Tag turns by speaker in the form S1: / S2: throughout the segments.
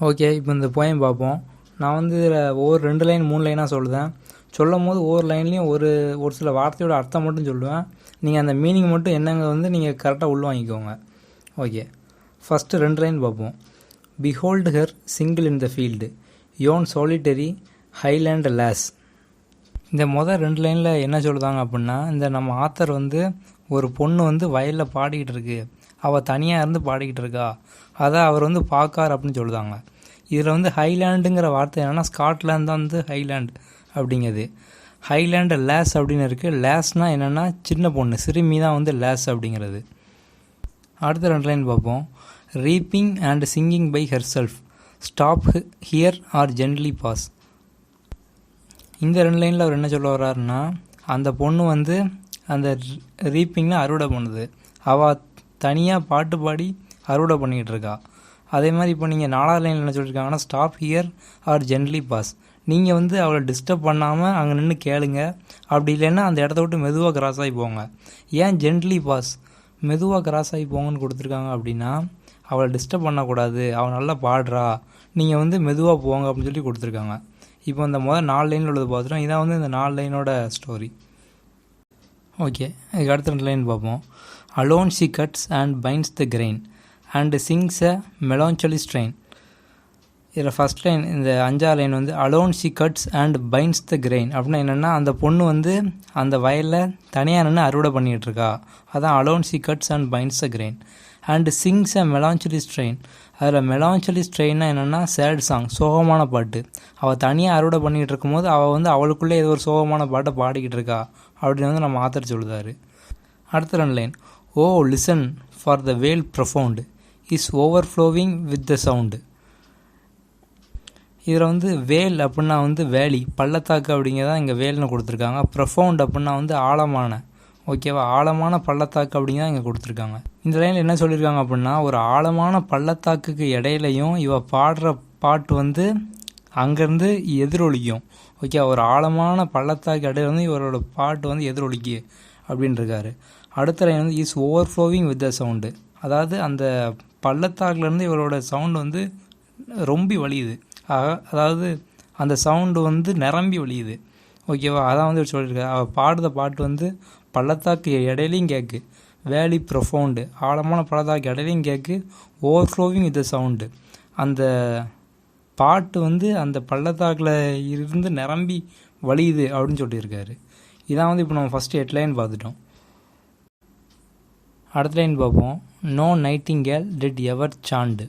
S1: Okay, இப்போ இந்த poem பார்ப்போம். நான் வந்து இதில் ஒவ்வொரு 2 லைன் 3 லைனாக சொல்லுவேன். சொல்லும் போது ஒவ்வொரு லைன்லேயும் ஒரு சில வார்த்தையோட அர்த்தம் மட்டும் சொல்லுவேன். நீங்கள் அந்த மீனிங் மட்டும் என்னங்க வந்து நீங்கள் கரெக்டாக உள்வாங்கிக்கோங்க. ஓகே, ஃபஸ்ட்டு 2 லைன் பார்ப்போம். Behold her single in the field yon solitary highland lass. இந்த 2 லைனில் என்ன சொல்லுதாங்க அப்படின்னா, இந்த நம்ம ஆத்தர் வந்து ஒரு பொண்ணு வந்து வயலில் பாடிக்கிட்டு இருக்கு, அவள் தனியாக இருந்து பாடிக்கிட்டு இருக்கா, அதை அவர் வந்து பார்க்கார் அப்படின்னு சொல்லுதாங்க. இதில் வந்து ஹைலேண்டுங்கிற வார்த்தை என்னென்னா, ஸ்காட்லாந்து தான் வந்து ஹைலேண்ட் அப்படிங்கிறது. ஹைலேண்டு லேஸ் அப்படின்னு இருக்குது. லேஸ்னால் என்னென்னா சின்ன பொண்ணு, சிறுமி தான் வந்து லேஸ் அப்படிங்கிறது. அடுத்த 2 லைன் பார்ப்போம். Reaping and singing by herself stop here or gently pass. இந்த 2 லைனில் அவர் என்ன சொல்ல வர்றாருன்னா, அந்த பொண்ணு வந்து அந்த ரீப்பிங்னா அறுவடை பண்ணுது, அவள் தனியாக பாட்டு பாடி அறுவடை பண்ணிக்கிட்டு இருக்கா. அதே மாதிரி இப்போ நீங்கள் 4வது லைனில் என்ன சொல்லியிருக்காங்கன்னா, stop here or gently pass. நீங்கள் வந்து அவளை டிஸ்டர்ப் பண்ணாமல் அங்கே நின்று கேளுங்க, அப்படி இல்லைன்னா அந்த இடத்த விட்டு மெதுவாக கிராஸ் ஆகி போங்க. ஏன் ஜென்ட்லி பாஸ், மெதுவாக கிராஸ் ஆகி போங்கன்னு கொடுத்துருக்காங்க அப்படின்னா, அவளை டிஸ்டர்ப் பண்ணக்கூடாது, அவள் நல்லா பாடுறா, நீங்கள் வந்து மெதுவாக போங்க அப்படின்னு சொல்லி கொடுத்துருக்காங்க. இப்போ இந்த 4 லைனில் உள்ளது பார்த்துட்டோம். இதான் வந்து இந்த 4 லைனோட ஸ்டோரி. ஓகே, இதுக்கு அடுத்த 2 லைன் பார்ப்போம். Alone she cuts and binds the grain and sings a melancholy strain. இதில் ஃபஸ்ட் லைன், இந்த 5வது லைன் வந்து alone she cuts and binds the grain அப்படின்னா என்னென்னா, அந்த பொண்ணு வந்து அந்த வயலில் தனியாக நின்று அறுவடை பண்ணிகிட்டு இருக்கா, அதான் alone she cuts and binds the grain. And sings a melancholy strain. அதில் மெலான்சலி ஸ்ட்ரெயின்னா என்னென்னா சேட் சாங், சோகமான பாட்டு. அவள் தனியாக அறுவடை பண்ணிக்கிட்டு இருக்கும்போது அவள் வந்து அவளுக்குள்ளே ஏதோ ஒரு சோகமான பாட்டை பாடிக்கிட்டு இருக்கா அப்படின்னு வந்து நம்ம ஆத்தர் சொல்லுதார். அடுத்த 2 line. O listen for the vale profound is overflowing with the sound. இதில் வந்து வேல் அப்படின்னா வந்து வேலி, பள்ளத்தாக்கு அப்படிங்கிறதான் இங்கே வேல்னு கொடுத்துருக்காங்க. ப்ரொஃபவுண்ட் அப்படின்னா வந்து ஆழமான, ஓகேவா, ஆழமான பள்ளத்தாக்கு அப்படிங்கிறதான் இங்கே கொடுத்துருக்காங்க. இந்த லைனில் என்ன சொல்லியிருக்காங்க அப்படின்னா, ஒரு ஆழமான பள்ளத்தாக்குக்கு இடையிலையும் இவ பாடுற பாட்டு வந்து அங்கேருந்து எதிரொலிக்கும். ஓகே, ஒரு ஆழமான பள்ளத்தாக்கு இடையில வந்து இவரோட பாட்டு வந்து எதிரொலிக்கு அப்படின்ட்டுருக்காரு. அடுத்த லைன் வந்து is overflowing with the sound. அதாவது அந்த பள்ளத்தாக்குலேருந்து இவரோட சவுண்டு வந்து ரொம்பி வலியுது, அதாவது அந்த சவுண்டு வந்து நிரம்பி வலியுது. ஓகேவா, அதான் வந்து சொல்லியிருக்காரு. அவள் பாடுற பாட்டு வந்து பள்ளத்தாக்கு இடையிலையும் கேட்கு, வேலி ப்ரொஃபவுண்டு, ஆழமான பள்ளத்தாக்கு இடையிலையும் கேட்கு, ஓவர்ஃப்ளோவிங் வித் த சவுண்டு. அந்த பாட்டு வந்து அந்த பள்ளத்தாக்கில் இருந்து நிரம்பி வலியுது அப்படின்னு சொல்லியிருக்காரு. இதான் வந்து இப்போ நம்ம ஃபஸ்ட்டு 8 லைன் பார்த்துட்டோம். அடுத்த லைன் பார்ப்போம். No nightingale did ever chaunt.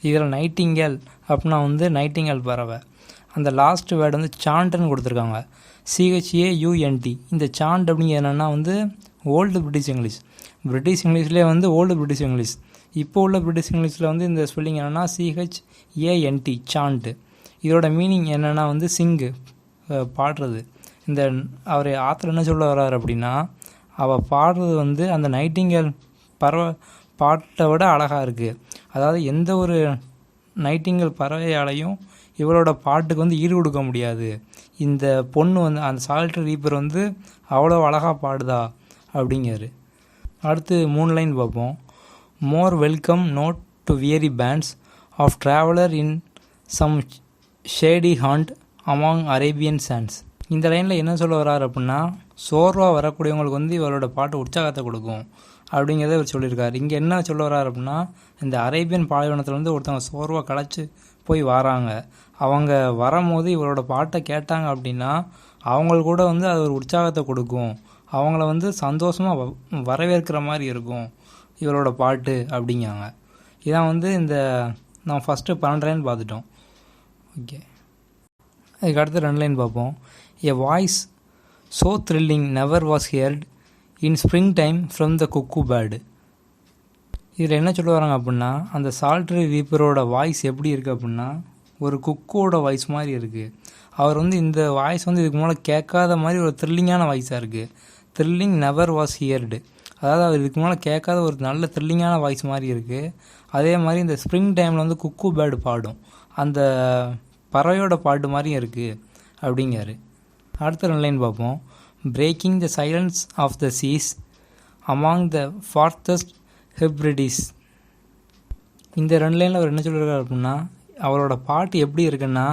S1: இதில் நைட்டிங்கேல் அப்படின்னா வந்து நைட்டிங்கேல் பறவை. அந்த லாஸ்ட் வேர்டு வந்து சாண்டுன்னு கொடுத்துருக்காங்க, CHAUNT. இந்த சாண்ட் அப்படிங்கிறது என்னென்னா வந்து ஓல்டு பிரிட்டிஷ் இங்கிலீஷ். பிரிட்டிஷ் இங்கிலீஷ்லேயே வந்து ஓல்டு பிரிட்டிஷ் இங்கிலீஷ். இப்போ உள்ள பிரிட்டிஷ் இங்கிலீஷில் வந்து இந்த ஸ்பெல்லிங் என்னென்னா CHANT, சாண்ட்டு. இதோட மீனிங் என்னென்னா வந்து சிங்கு, பாடுறது. இந்த அவர் ஆத்தர் என்ன சொல்ல வர்றாரு அப்படின்னா, அவள் பாடுறது வந்து அந்த நைட்டிங்கேல் பறவை பாட்டை விட அழகாக இருக்குது. அதாவது எந்த ஒரு நைட்டிங்கேல் பறவையாலையும் இவளோட பாட்டுக்கு வந்து ஈடு கொடுக்க முடியாது. இந்த பொண்ணு வந்து அந்த சாலிட்டரி ரீப்பர் வந்து அவ்வளோ அழகாக பாடுதா அப்படிங்கிறாரு. அடுத்து 3 லைன் பார்ப்போம். More welcome note to weary bands of traveller in some shady haunt among Arabian sands. இந்த லைனில் என்ன சொல்ல வர்றாரு அப்படின்னா, சோர்வாக வரக்கூடியவங்களுக்கு வந்து இவரோட பாட்டு உற்சாகத்தை கொடுக்கும் அப்படிங்கிறத இவர் சொல்லியிருக்காரு. இங்கே என்ன சொல்ல வர்றாரு அப்படின்னா, இந்த அரேபியன் பாலைவனத்தில் வந்து ஒருத்தவங்க சோர்வாக களைச்சி போய் வராங்க, அவங்க வரும்போது இவரோட பாட்டை கேட்டாங்க அப்படின்னா அவங்களுக்கு கூட வந்து அது ஒரு உற்சாகத்தை கொடுக்கும், அவங்கள வந்து சந்தோஷமாக வரவேற்கிற மாதிரி இருக்கும் இவரோட பாட்டு அப்படிங்காங்க. இதான் வந்து இந்த நம்ம ஃபஸ்ட்டு 12 லைன் பார்த்துட்டோம். ஓகே, அதுக்கு அடுத்து 2 லைன் பார்ப்போம். A voice so thrilling never was heard in spring time from the cuckoo bird. இதில் என்ன சொல்ல வராங்க அப்படின்னா, அந்த சால்ட்ரி ரீப்பரோட வாய்ஸ் எப்படி இருக்குது அப்படின்னா ஒரு குக்கோட வாய்ஸ் மாதிரி இருக்குது. அவர் வந்து இந்த வாய்ஸ் வந்து இதுக்கு முன்னாடி கேட்காத மாதிரி ஒரு த்ரில்லிங்கான வாய்ஸாக இருக்குது. த்ரில்லிங் நெவர் வாஸ் ஹியர்டு, அதாவது அவர் இதுக்கு முன்னாடி கேட்காத ஒரு நல்ல த்ரில்லிங்கான வாய்ஸ் மாதிரி இருக்குது. அதே மாதிரி இந்த ஸ்ப்ரிங் டைமில் வந்து குக்கு பேர்டு பாடும், அந்த பறவையோட பாட்டு மாதிரியும் இருக்குது அப்படிங்காரு. அடுத்த 2 லைன் பார்ப்போம். Breaking the silence of the seas among the farthest Hebrides. இந்த 2 லைனில் அவர் என்ன சொல்லியிருக்காரு அப்படின்னா, அவரோட பாட்டு எப்படி இருக்குன்னா,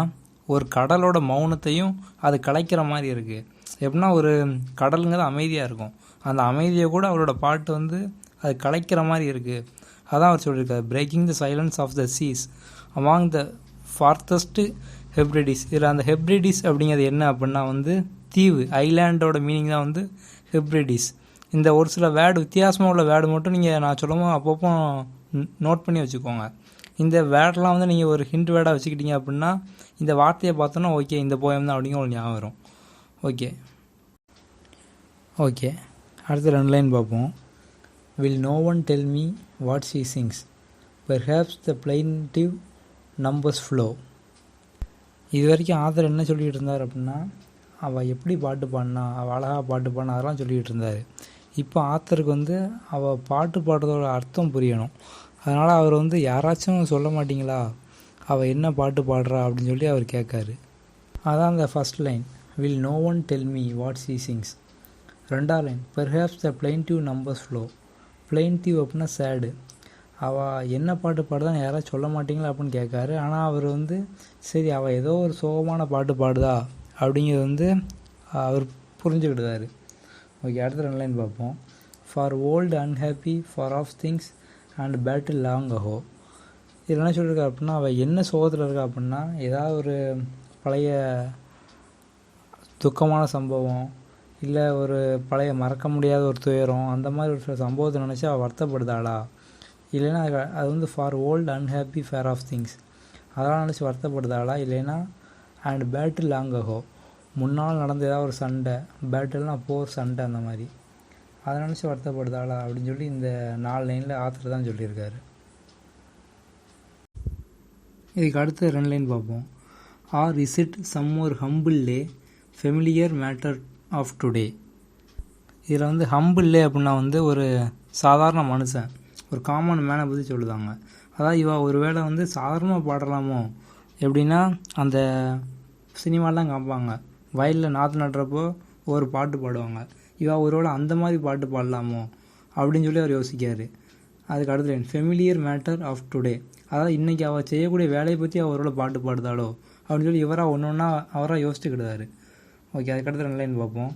S1: ஒரு கடலோட மௌனத்தையும் அது கலைக்கிற மாதிரி இருக்குது. எப்படின்னா ஒரு கடலுங்கிறது அமைதியாக இருக்கும், அந்த அமைதியை கூட அவரோட பாட்டு வந்து அது கலைக்கிற மாதிரி இருக்குது. அதான் அவர் சொல்லியிருக்காரு, breaking the silence of the seas among the farthest Hebrides. இதில் அந்த ஹெப்ரிடிஸ் அப்படிங்கிறது என்ன அப்படின்னா வந்து தீவு, ஐலாண்டோட மீனிங் தான் வந்து ஹெப்ரிடிஸ். இந்த ஒரு சில வேர்டு, வித்தியாசமாக உள்ள வேர்டு மட்டும் நீங்கள் நான் சொல்லும்போது அப்பப்போ நோட் பண்ணி வச்சுக்கோங்க. இந்த வேர்டெலாம் வந்து நீங்கள் ஒரு ஹிண்ட் வேர்டாக வச்சுக்கிட்டீங்க அப்படின்னா இந்த வார்த்தையை பார்த்தோன்னா ஓகே இந்த போயம் தான் அப்படிங்கிற ஒரு ஞாபகம் வரும். ஓகே அடுத்த 2 லைன் பார்ப்போம். Will no one tell me what she sings perhaps the plaintive numbers flow. இது வரைக்கும் ஆத்தர் என்ன சொல்லிகிட்டு இருந்தார் அப்படின்னா, அவள் எப்படி பாட்டு பாடினா, அவள் அழகாக பாட்டு பாடினா அதெல்லாம் சொல்லிகிட்டு இருந்தார். இப்போ ஆத்தருக்கு வந்து அவள் பாட்டு பாடுறதோட அர்த்தம் புரியணும். அதனால் அவர் வந்து யாராச்சும் சொல்ல மாட்டிங்களா அவள் என்ன பாட்டு பாடுறா அப்படின்னு சொல்லி அவர் கேட்காரு. அதான் அந்த first line, will no one tell me what she Singh. 2வது line, perhaps the plaintive numbers flow. Plaintiff அப்படின்னா சேடு. அவள் என்ன பாட்டு பாடுதான்னு யாராச்சும் சொல்ல மாட்டிங்களா அப்படின்னு கேட்காரு. ஆனால் அவர் வந்து சரி அவள் ஏதோ ஒரு சோகமான பாட்டு பாடுதா அப்படிங்கிறது வந்து அவர் புரிஞ்சுக்கிடுதார். ஓகே அடுத்த 2 லைன் பார்ப்போம். For old unhappy far off things and battle long ago. இதில் என்ன சொல்லியிருக்கா அப்படின்னா, அவள் என்ன சோகத்தில் இருக்கா அப்படின்னா, ஏதாவது ஒரு பழைய துக்கமான சம்பவம், இல்லை ஒரு பழைய மறக்க முடியாத ஒரு துயரம், அந்த மாதிரி ஒரு சில சம்பவத்தை நினச்சி அவள் வருத்தப்படுதாளா, இல்லைன்னா அது வந்து for old unhappy far off things அதெல்லாம் நினச்சி வருத்தப்படுதாளா, இல்லைன்னா அண்ட் பேட்டில் லாங் அஹோ முன்னால் நடந்த ஏதாவது ஒரு சண்டை, பேட்டில்னால் போர் சண்டை, அந்த மாதிரி அதை நினச்சி வருத்தப்படுதாளா அப்படின்னு சொல்லி இந்த 4 லைனில் ஆத்தர் தான் சொல்லியிருக்காரு. இதுக்கு அடுத்த 2 லைன் பார்ப்போம். Or is it some more humble lay familiar matter of today. இதில் வந்து ஹம்பிள் லே அப்படின்னா வந்து ஒரு சாதாரண மனுஷன், ஒரு காமன் மேனை பற்றி சொல்லுதாங்க. அதாவது இவள் ஒரு வேளை வந்து சாதாரணமாக பாடலாமோ, எப்படின்னா அந்த சினிமாலாம் காமிப்பாங்க, வயலில் நாற்று நடுறப்போ ஒரு பாட்டு பாடுவாங்க, இவள் ஒருவேளை அந்த மாதிரி பாட்டு பாடலாமோ அப்படின்னு சொல்லி அவர் யோசிக்கார். அதுக்கு அடுத்த line, familiar matter of today. அதாவது இன்றைக்கி அவள் செய்யக்கூடிய வேலையை பற்றி அவர் ஒருவேளை பாட்டு பாடுதாளோ அப்படின்னு சொல்லி இவராக ஒன்று ஒன்றா அவராக யோசிச்சுக்கிடுதாரு. ஓகே அதுக்கு அடுத்த 2 லைன் பார்ப்போம்.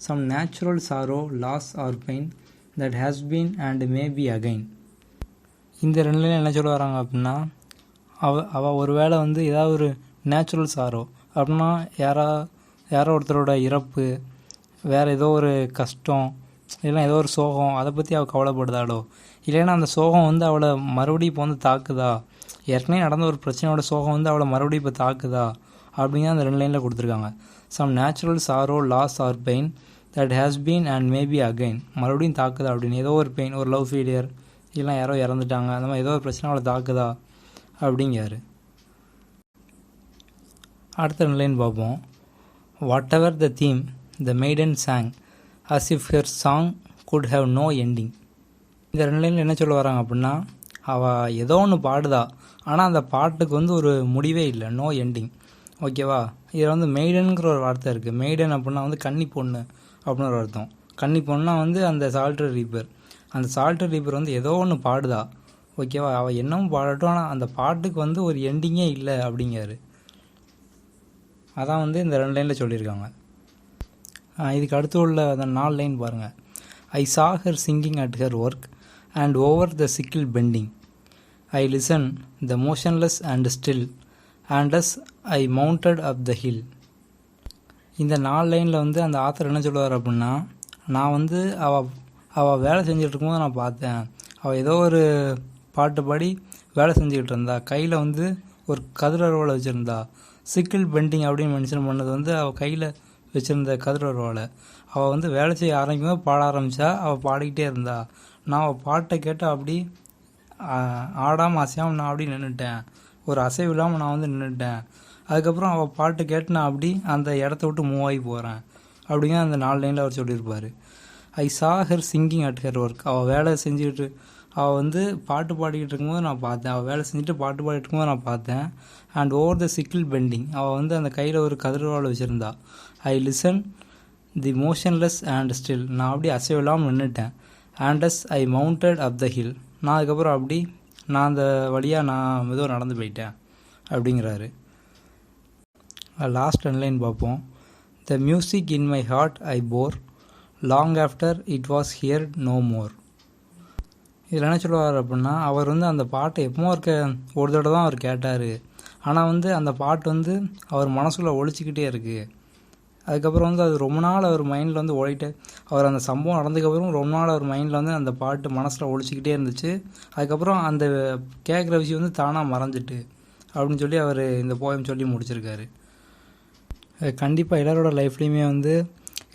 S1: Some natural sorrow loss or pain that has been and may be again. இந்த 2 லைன் என்ன சொல்ல வராங்க அப்படின்னா, அவள் ஒரு வேளை வந்து ஏதாவது ஒரு நேச்சுரல் சாரோ அப்படின்னா யாரோ ஒருத்தரோட இறப்பு, வேறு ஏதோ ஒரு கஷ்டம், இல்லைன்னா ஏதோ ஒரு சோகம், அதை பற்றி அவள் கவலைப்படுதாளோ, இல்லைன்னா அந்த சோகம் வந்து அவளை மறுபடியும் இப்போ வந்து தாக்குதா, ஏற்கனவே நடந்த ஒரு பிரச்சனையோட சோகம் வந்து அவளை மறுபடியும் இப்போ தாக்குதா அப்படிங்கிற அந்த 2 லைனில் கொடுத்துருக்காங்க. Some natural sorrow loss or pain that has been and may be again. மறுபடியும் தாக்குதா அப்படின்னு, ஏதோ ஒரு பெயின், ஒரு லவ் ஃபெயிலியர், இல்லைனா யாரோ இறந்துட்டாங்க, அந்த மாதிரி ஏதோ ஒரு பிரச்சனை அவளை தாக்குதா அப்படிங்காரு. அடுத்த 2 லைன் பார்ப்போம். Whatever the theme the maiden sang as if her song could have no ending. இந்த 2 லைனில் என்ன சொல்ல வராங்க அப்படின்னா, அவள் ஏதோ ஒன்று பாடுதா, ஆனால் அந்த பாட்டுக்கு வந்து ஒரு முடிவே இல்லை, நோ எண்டிங். ஓகேவா, இதில் வந்து மெய்டனுங்கிற ஒரு வார்த்தை இருக்குது. மெய்டன் அப்படின்னா வந்து கன்னி பொண்ணு அப்படின்னு ஒரு அர்த்தம். கன்னி பொண்ணுனா வந்து அந்த சால்ட்ரி ரீப்பர். அந்த சால்ட்ரி ரீப்பர் வந்து ஏதோ ஒன்று பாடுதா, ஓகேவா, அவள் என்னவும் பாடட்டும், ஆனால் அந்த பாட்டுக்கு வந்து ஒரு எண்டிங்கே இல்லை அப்படிங்காரு. அதான் வந்து இந்த 2 லைனில் சொல்லியிருக்காங்க. இதுக்கு அடுத்து உள்ள அந்த 4 லைன் பாருங்கள். ஐ saw her singing at her work and over the sickle bending. I listened, the motionless and still, and as I mounted up the hill. இந்த 4 லைனில் வந்து அந்த ஆத்தர் என்ன சொல்லுவார் அப்படின்னா, நான் வந்து அவள் வேலை செஞ்சுட்டு இருக்கும்போது நான் பார்த்தேன், அவள் ஏதோ ஒரு பாட்டு பாடி வேலை செஞ்சுக்கிட்டு இருந்தா, கையில் வந்து ஒரு கதிரவலை வச்சுருந்தா. சிக்கிள் பெண்டிங் அப்படின்னு மென்ஷன் பண்ணது வந்து அவள் கையில் வச்சுருந்த கதிரவலை. அவள் வந்து வேலை செய்ய ஆரம்பிக்கும்போது பாட ஆரம்பித்தா, அவள் பாடிக்கிட்டே இருந்தா. நான் அவள் பாட்டை கேட்டு அப்படி ஆடாமல் அசையாமல் நான் அப்படி நின்றுட்டேன், ஒரு அசைவு இல்லாமல் நான் வந்து நின்றுட்டேன். அதுக்கப்புறம் அவள் பாட்டு கேட்டு நான் அப்படி அந்த இடத்த விட்டு மூவ் ஆகி போகிறேன் அப்படிங்கிற அந்த 4 லைனில் அவர் சொல்லியிருப்பார். ஐ saw her singing at her work. அவள் வேலை செஞ்சுக்கிட்டு, அவள் வந்து பாட்டு பாடிக்கிட்டு இருக்கும்போது நான் பார்த்தேன், அவள் வேலை செஞ்சுட்டு பாட்டு பாடிட்டு இருக்கும்போது நான் பார்த்தேன். And over the sickle bending, அவள் வந்து அந்த கையில் ஒரு கதிரவாள் வச்சுருந்தா. I listen the motionless and still, நான் அப்படி அசைவில்லாமல் நின்றுட்டேன். And as I mounted up the hill, நான் அதுக்கப்புறம் அப்படி நான் அந்த வழியாக நான் மெதுவாக நடந்து போயிட்டேன் அப்படிங்கிறாரு. லாஸ்ட் லைன் பார்ப்போம். The music in my heart I bore long after it was hear no more. இதில் என்ன சொல்லுவார் அப்படின்னா, அவர் வந்து அந்த பாட்டை எப்பவும் ஒரு தடவை தான் அவர் கேட்டார். ஆனால் வந்து அந்த பாட்டு வந்து அவர் மனசுக்குள்ளே ஒழிச்சிக்கிட்டே இருக்குது. அதுக்கப்புறம் வந்து அது ரொம்ப நாள் அவர் மைண்டில் வந்து ஓடிட்டு, அவர் அந்த சம்பவம் நடந்ததுக்கப்புறம் ரொம்ப நாள் அவர் மைண்டில் வந்து அந்த பாட்டு மனசில் ஒழிச்சிக்கிட்டே இருந்துச்சு. அதுக்கப்புறம் அந்த கேட்குற விஷயம் வந்து தானாக மறைஞ்சிட்டு அப்படின்னு சொல்லி அவர் இந்த போயம் சொல்லி முடிச்சிருக்காரு. கண்டிப்பாக எல்லாரோட லைஃப்லேயுமே வந்து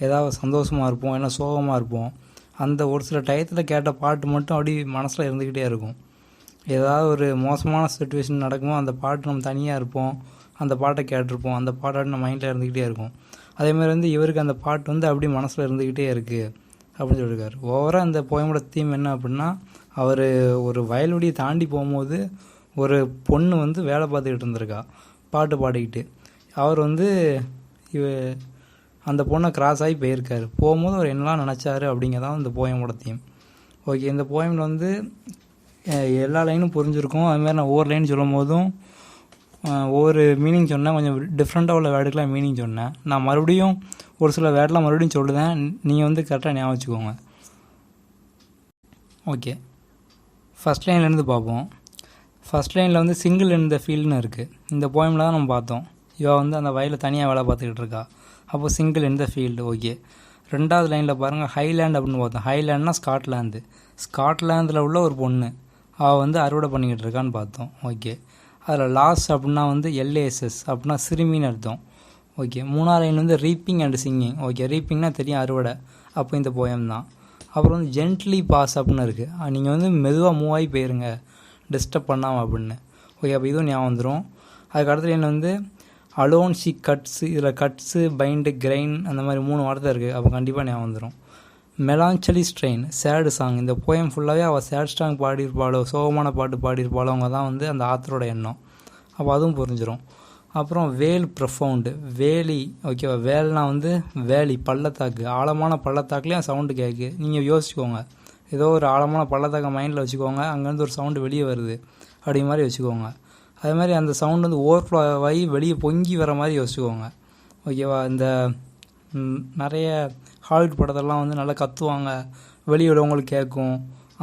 S1: ஏதாவது சந்தோஷமாக இருப்போம், இல்லை சோகமாக இருப்போம். அந்த ஒரு சில டயத்தில் கேட்ட பாட்டு மட்டும் அப்படி மனசில் இருந்துக்கிட்டே இருக்கும். ஏதாவது ஒரு மோசமான சுச்சுவேஷன் நடக்குமோ அந்த பாட்டு நம்ம தனியாக இருப்போம், அந்த பாட்டை கேட்டிருப்போம், அந்த பாட்டு நம்ம மைண்டில் இருந்துக்கிட்டே இருக்கும். அதேமாதிரி வந்து இவருக்கு அந்த பாட்டு வந்து அப்படி மனசில் இருந்துக்கிட்டே இருக்குது அப்படின்னு சொல்லியிருக்காரு. ஓவராக அந்த போயமோட தீம் என்ன அப்படின்னா, அவர் ஒரு வயல்வெளியை தாண்டி போகும்போது ஒரு பொண்ணு வந்து வேலை பார்த்துக்கிட்டு இருந்திருக்கா பாட்டு பாடிக்கிட்டு. அவர் வந்து அந்த பொண்ணை கிராஸ் ஆகி போயிருக்காரு. போகும்போது அவர் என்னெல்லாம் நினச்சாரு அப்படிங்கிறதான் இந்த போயமோட தீம். ஓகே, இந்த போயமில் வந்து எல்லா லைனும் புரிஞ்சிருக்கும். அதுமாதிரி நான் ஒவ்வொரு லைன் சொல்லும் போதும் ஒவ்வொரு மீனிங் சொன்னேன். கொஞ்சம் டிஃப்ரெண்ட்டாக உள்ள வேர்டுக்கெலாம் மீனிங் சொன்னேன். நான் மறுபடியும் ஒரு சில வேர்டெலாம் மறுபடியும் சொல்லுதேன், நீங்கள் வந்து கரெக்டாக ஞாபகம் வச்சுக்கோங்க. ஓகே, ஃபஸ்ட் லைன்லேருந்து பார்ப்போம். ஃபஸ்ட் லைனில் வந்து சிங்கிள் இன் த ஃபீல்டுன்னு இருக்குது. இந்த போயமில் தான் நம்ம பார்த்தோம். இவ வந்து அந்த வயலில் தனியாக வேலை பார்த்துக்கிட்டு இருக்கா. அப்போது single in the field. Okay, ரெண்டாவது லைனில் பாருங்கள், ஹைலேண்ட் அப்படின்னு பார்த்தோம். ஹைலேண்ட்னா ஸ்காட்லாந்து. ஸ்காட்லாந்தில் உள்ள ஒரு பொண்ணு, அவள் வந்து அறுவடை பண்ணிக்கிட்டு இருக்கான்னு பார்த்தோம். ஓகே, அதில் லாஸ் அப்படின்னா வந்து எல்ஏஎஸ்எஸ் அப்படின்னா சிறுமின்னு அர்த்தம். ஓகே, மூணாவது லைன் வந்து ரீப்பிங் அண்ட் சிங்கிங். ஓகே, ரீப்பிங்னா தெரியும் அறுவடை, அப்போ இந்த போயம் தான். அப்புறம் வந்து ஜென்ட்லி பாஸ் அப்படின்னு இருக்குது. நீங்கள் வந்து மெதுவாக மூவ் ஆகி போயிருங்க, டிஸ்டர்ப் பண்ணாமல் அப்படின்னு. ஓகே, அப்போ இதுவும் ஞாபகம் வந்துடும். அதுக்கு அடுத்த லைன் வந்து அலோன் ஷி கட்ஸு. இதில் கட்ஸு, பைண்டு, கிரைன் அந்த மாதிரி 3 வார்த்தை இருக்குது. அப்போ கண்டிப்பாக ஞாபகம் வந்துடும். மெலான்சலி ஸ்ட்ரெயின், சேடு சாங். இந்த போயம் ஃபுல்லாகவே அவள் சேட் சாங் பாடியிருப்பாளோ, சோகமான பாட்டு பாடியிருப்பாளோ, அவங்க தான் வந்து அந்த ஆத்தரோட எண்ணம். அப்போ அதுவும் புரிஞ்சிடும். அப்புறம் வேல் ப்ரொஃபவுண்டு, வேலி. ஓகேவா, வேல்னா வந்து வேலி, பள்ளத்தாக்கு. ஆழமான பள்ளத்தாக்குலேயும் சவுண்டு கேட்கு. நீங்கள் யோசிச்சுக்கோங்க, ஏதோ ஒரு ஆழமான பள்ளத்தாக்க மைண்டில் வச்சுக்கோங்க, அங்கேருந்து ஒரு சவுண்டு வெளியே வருது அப்படி மாதிரி வச்சுக்கோங்க. அதே மாதிரி அந்த சவுண்டு வந்து ஓவர்ஃப்ளோ ஆகி வெளியே பொங்கி வர மாதிரி யோசிச்சுக்கோங்க. ஓகேவா, இந்த நிறைய ஹாலிவுட் படத்தெல்லாம் வந்து நல்லா கத்துவாங்க, வெளியே உள்ளவங்களுக்கு கேட்கும்,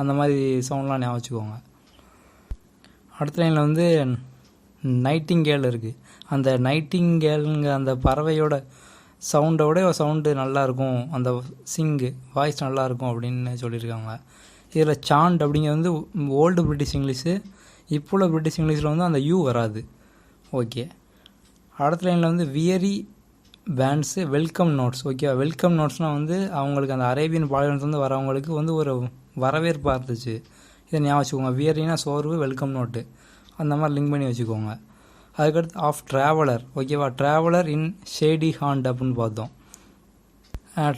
S1: அந்த மாதிரி சவுண்ட்லாம் ஞாபகம் வச்சுக்கோங்க. அடுத்த லைனில் வந்து நைட்டிங்கேல் இருக்குது. அந்த நைட்டிங்கேலுங்க அந்த பறவையோட சவுண்டோட சவுண்டு நல்லாயிருக்கும், அந்த சிங்கு வாய்ஸ் நல்லாயிருக்கும் அப்படின்னு சொல்லியிருக்காங்க. இதில் சாண்ட் அப்படிங்கிறது வந்து ஓல்டு பிரிட்டிஷ் இங்கிலீஷு. இப்போ உள்ள பிரிட்டிஷ் இங்கிலீஷில் வந்து அந்த யூ வராது. ஓகே, அடுத்த லைனில் வந்து weary bands welcome notes. Okay, welcome நோட்ஸ்னால் வந்து அவங்களுக்கு அந்த அரேபியன் பாலைவனத்துலேருந்து வரவங்களுக்கு வந்து ஒரு வரவேற்பாக இருந்துச்சு. இதை ஞாபகம் வச்சுக்கோங்க. வியரினா சோர்வு, வெல்கம் நோட்டு, அந்த மாதிரி லிங்க் பண்ணி வச்சுக்கோங்க. அதுக்கடுத்து ஆஃப் ட்ராவலர். ஓகேவா, ட்ராவலர் இன் ஷேடி ஹாண்ட் அப்படின்னு பார்த்தோம்.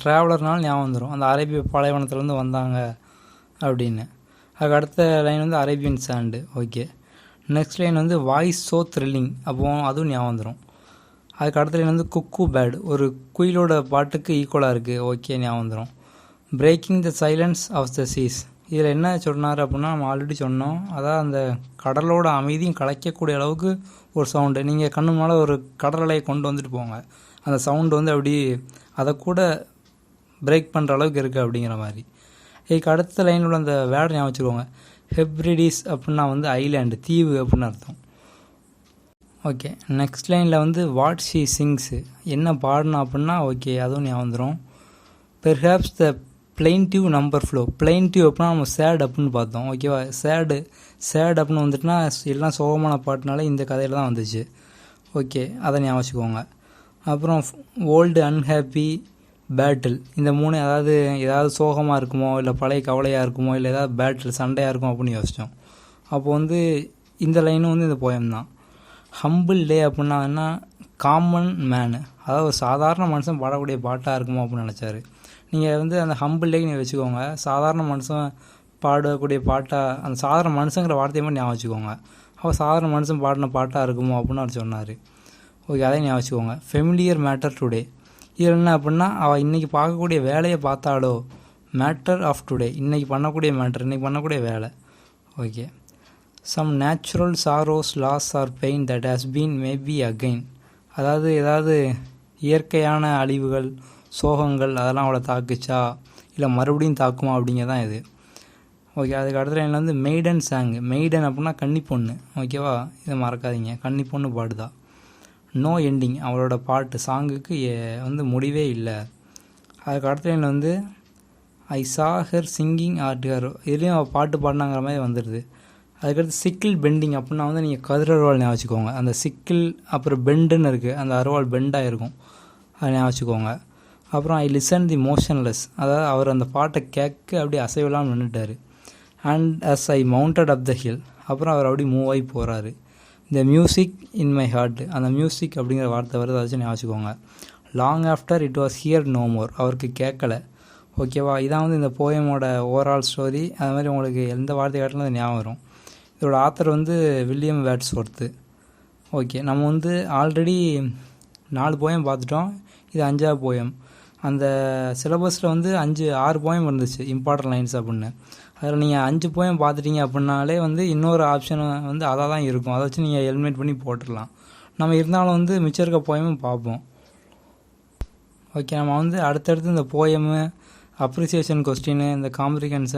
S1: ட்ராவலர்னாலும் ஞாபகம் வந்துடும், அந்த அரேபிய பாலைவனத்துலேருந்து வந்தாங்க அப்படின்னு. அதுக்கு அடுத்த லைன் வந்து Arabian sand. Okay, next line வந்து வாய்ஸ் ஸோ த்ரில்லிங். அப்போது அதுவும் ஞாபகம் வந்துடும். அதுக்கு அடுத்த லைன் வந்து குக்கு பேட், ஒரு குயிலோட பாட்டுக்கு ஈக்குவலாக இருக்குது. ஓகே, ஞாபகம் வந்துடும். Breaking the silence of the seas. இதில் என்ன சொன்னார் அப்படின்னா, நம்ம ஆல்ரெடி சொன்னோம், அதாவது அந்த கடலோட அமைதியும் கலைக்கக்கூடிய அளவுக்கு ஒரு சவுண்டு. நீங்கள் கண்ணு முன்னால் ஒரு கடலையை கொண்டு வந்துட்டு போங்க, அந்த சவுண்டு வந்து அப்படி அதை கூட பிரேக் பண்ணுற அளவுக்கு இருக்குது அப்படிங்கிற மாதிரி. இதுக்கு அடுத்த லைனில் உள்ள அந்த வேர்டை ஞாபகம் வச்சுக்கோங்க. ஹெப்ரிடிஸ் அப்படின்னா வந்து ஐலாண்டு, தீவு அப்படின்னு அர்த்தம். ஓகே, நெக்ஸ்ட் லைனில் வந்து வாட் ஷீ சிங்ஸு, என்ன பாடணும் அப்படின்னா, ஓகே அதுவும் ஞாபகம் வந்துடும். Perhaps the plaintiff number flow. Plaintiff அப்படின்னா நம்ம சேட் அப்படின்னு பார்த்தோம். ஓகேவா, சேட் அப்படின்னு வந்துட்டுனா எல்லாம் சோகமான பாட்டுனால இந்த கதையில் தான் வந்துச்சு. ஓகே, அதை ஞாபகம் வச்சுக்கோங்க. அப்புறம் ஓல்டு அன்ஹாப்பி பேட்டில், இந்த 3 ஏதாவது சோகமாக இருக்குமோ, இல்லை பழைய கவலையாக இருக்குமோ, இல்லை ஏதாவது பேட்டில் சண்டையாக இருக்கும் அப்படின்னு யோசித்தோம். அப்போ வந்து இந்த லைனும் வந்து இந்த போயம் தான். ஹம்பிள் டே அப்படின்னா என்ன, காமன் மேனு, அதாவது ஒரு சாதாரண மனுஷன் பாடக்கூடிய பாட்டாக இருக்குமோ அப்படின்னு நினச்சாரு. நீங்கள் வந்து அந்த ஹம்பிள் டேக்கு நீங்கள் வச்சுக்கோங்க, சாதாரண மனுஷன் பாடக்கூடிய பாட்டாக, அந்த சாதாரண மனுஷங்கிற வார்த்தையை மட்டும் ஞாபகம் வச்சுக்கோங்க. அவள் சாதாரண மனுஷன் பாடின பாட்டாக இருக்குமோ அப்படின்னு அவர் சொன்னார். ஓகே, அதையும் ஞாபகம் வச்சுக்கோங்க. Familiar matter today. இது என்ன அப்படின்னா, அவள் இன்றைக்கி பார்க்கக்கூடிய வேலையை பார்த்தாலோ, மேட்டர் ஆஃப் டுடே, இன்றைக்கி பண்ணக்கூடிய மேட்டர், இன்றைக்கி பண்ணக்கூடிய வேலை. Okay, some natural sorrows loss or pain that has been may be again. அதாவது ஏதாவது இயற்கையான அழிவுகள் சோகங்கள் அதெல்லாம் அவளை தாக்குச்சா இல்லை மறுபடியும் தாக்குமா அப்படிங்கிறதான் இது. ஓகே, அதுக்கு அடுத்த லைனில் வந்து மெய்டன் சாங். மெய்டன் அப்படின்னா கன்னி பொண்ணு. ஓகேவா, இதை மறக்காதீங்க, கன்னி பொண்ணு பாடுதா. நோ எண்டிங், அவளோட பாட்டு சாங்குக்கு வந்து முடிவே இல்லை. அதுக்கு அடுத்த லைனில் வந்து ஐ சா ஹர் சிங்கிங் ஆர்ட் ஹர். இதுலேயும் அவள் பாட்டு பாடினாங்கிற மாதிரி வந்துடுது. அதுக்கடுத்து சிக்கிள் பெண்டிங் அப்படின்னா வந்து நீங்கள் கதிர் அருவாள் ஞாபகம் வச்சுக்கோங்க. அந்த சிக்கிள் அப்புறம் பெண்டுன்னு இருக்குது, அந்த அருவாள் பெண்டாக இருக்கும், அதை ஞாபகம் வச்சுக்கோங்க. அப்புறம் ஐ லிசன் தி மோஷன்லெஸ், அதாவது அவர் அந்த பாட்டை கேட்க அப்படியே அசைவில்லாமல் நின்றுட்டார். And as I mounted up the hill, அப்புறம் அவர் அப்படி மூவ் ஆகி போகிறாரு. இந்த மியூசிக் இன் மை ஹார்ட், அந்த மியூசிக் அப்படிங்கிற வார்த்தை வருது, அதை வச்சு ஞாபகம் வச்சுக்கோங்க. Long after it was hear no more, அவருக்கு கேட்கலை. ஓகேவா, இதான் வந்து இந்த போயமோட ஓவரால் ஸ்டோரி. அது மாதிரி உங்களுக்கு எந்த வார்த்தை காட்டிலும் அது ஞாபகம் வரும். இதோட ஆத்தர் வந்து வில்லியம் வேர்ட்ஸ்வொர்த்து. ஓகே, நம்ம வந்து ஆல்ரெடி 4 போயம் பார்த்துட்டோம், இது 5ஆவது போயம். அந்த சிலபஸில் வந்து 6 போயம் இருந்துச்சு இம்பார்ட்டன்ட் லைன்ஸ் அப்படின்னு. அதில் நீங்கள் 5 போயம் பார்த்துட்டீங்க அப்படின்னாலே வந்து இன்னொரு ஆப்ஷன் வந்து அதாக தான் இருக்கும், அதை வச்சு நீங்கள் எலிமினேட் பண்ணி போட்டுடலாம். நம்ம இருந்தாலும் வந்து மிச்சம் இருக்க போயமும் பார்ப்போம். ஓகே, நம்ம வந்து அடுத்தடுத்து இந்த போயமு, அப்ரிசியேஷன் கொஸ்டின், இந்த காம்ப்ரிஹென்ஷன்